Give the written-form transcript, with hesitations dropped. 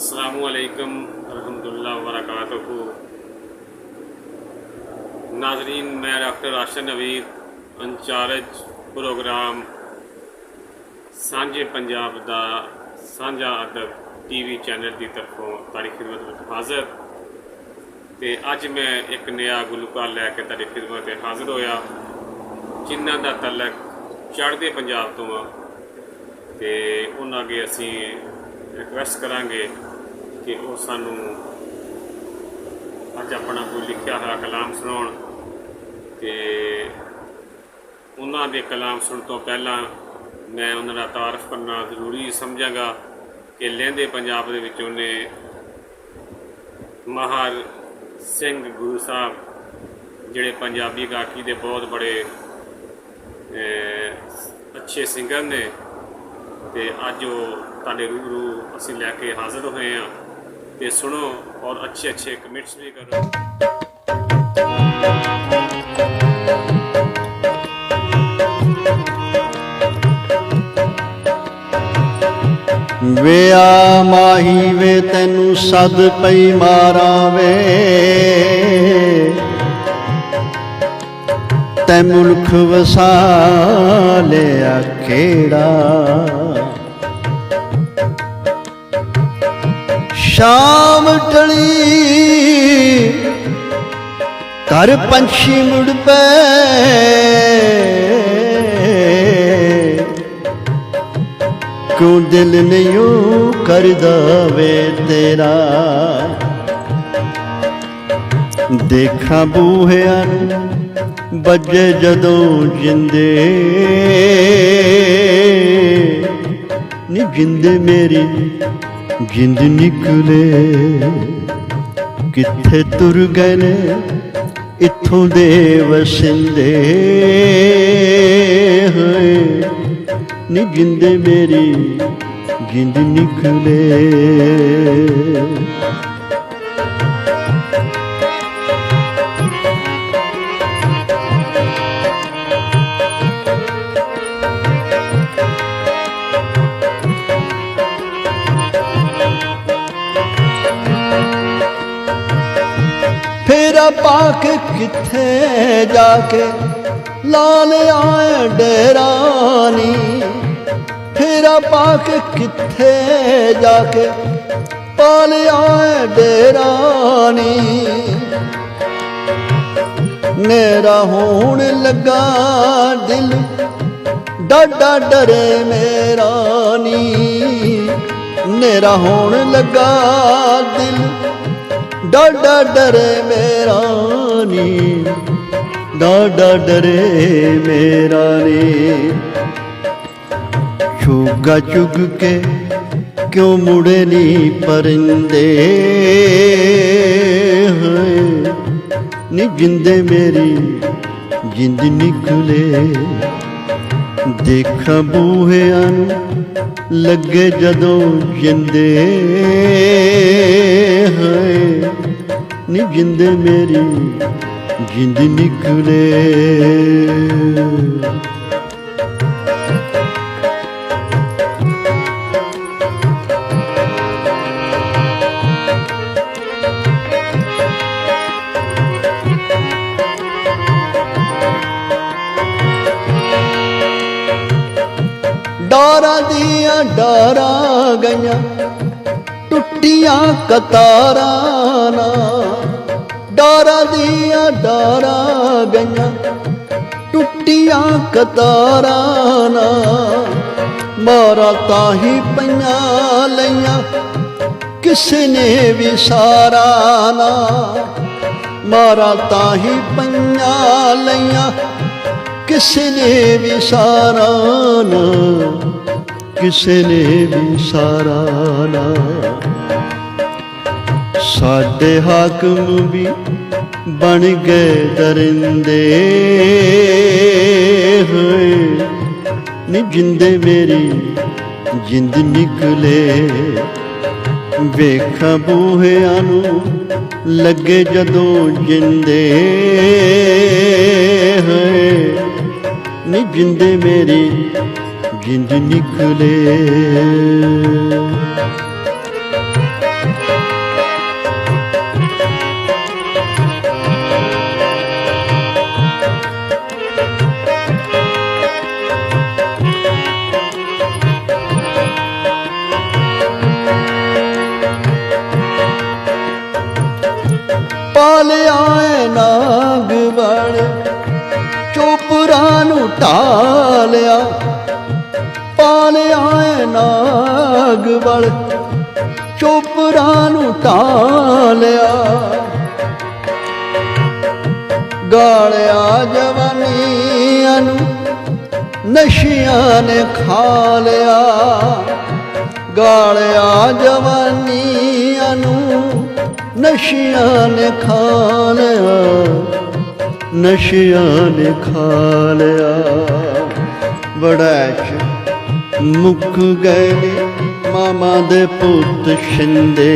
अस्सलामुअलैकुम रहमतुल्लाहि व बरकातहू। नाजरीन, मैं डॉक्टर आशा नवीद इंचार्ज प्रोग्राम सांझे पंजाब का सांझा अदब टीवी चैनल की तरफों तारी खिदमत में हाज़र। तो अज मैं एक नया गुलकार लैके तारी खिदमत में हाज़र होया जिन्हां दा तलक चढ़ते पंजाब तो आ। तो उन्होंने अगे असी रिक्वेस्ट करांगे कि वो सानू अज अपना कोई लिखा हुआ कलाम सुनाउण। ते उन्हां दे कलाम सुन तो पहला मैं उन्हां दा तारफ करना जरूरी समझांगा कि लहंदे पंजाब दे विचों ने महार सिंह गुरु साहब जिहड़े पंजाबी गायकी दे बहुत बड़े अच्छे सिंगर ने। ते अज वो तुहाडे रूबरू असीं लैके हाज़र होए हैं। तो सुनो और अच्छे अच्छे कमेंट्स भी करो। वे आ माही वे तैनू सद पई मारा वे तै मुल्क वसा लिया खेड़ा। शाम टली कर पंछी मुड़ पे क्यों दिल नहीं करदा वे तेरा। देखा बूहिया बजे जदों जिंदे नी जिंदे मेरी जिंद निकले किथे तुर गए ने इत्थों दे वसिंदे होए नी जिंदे मेरी जिंद निकले। फेरा पाके किथे जाके लाल आए डेरानी। फेरा पाके किथे जाके पाल आए डेरानी। मेरा होण लगा दिल डाडा डरे मेरा नी। मेरा होण लगा दिल डाडा डरे मेरा नी। डाडा डरे मेरा नी। चुगा चुग के क्यों मुड़े नी परिंदे नी जिंदे मेरी जिंद निकले। देखा बूहिया लगे जदों जिंदे नी जिंदे मेरी जिंद निकले। डारा दिया डारा गईया टुटिया कतारा ना। डारा दिया डारा गईया टुटिया कतारा ना। मारा ताही पईया लईया किसे ने भी सारा ना। मारा ताही पईया लईया किसे ने भी सारा ना। किसे ने भी सारा ना। साडे हाकम भी बन गए दरिंदे नी जिंदे मेरी जिंद निकले। वेखा बूहिया लगे जदों जिंदे नी जिंदे मेरी जिंद निकले। ਪਾਲਿਆ ਏ ਨਾਗ ਵਾਲੇ ਚੋਪਰਾਂ ਨੂੰ ਢਾਲਿਆ, ਪਾਲਿਆ ਏ ਨਾਗ ਵਾਲੇ ਚੋਪਰਾਂ ਨੂੰ ਢਾਲਿਆ, ਗਾਲਿਆ ਜਵਾਨੀਆਂ ਨੂੰ ਨਸ਼ਿਆਂ ਨੇ ਖਾ ਲਿਆ, ਗਾਲਿਆ ਜਵਾਨੀਆਂ ਨੂੰ ਨਸ਼ਿਆਂ ਨੇ ਖਾ ਲਿਆ, ਨਸ਼ਿਆਂ ਨੇ ਖਾ ਲਿਆ। ਵੜੈਚ ਮੁੱਕ ਗਏ ਨੇ ਮਾਮਾ ਦੇ ਪੁੱਤ ਸ਼ਿੰਦੇ।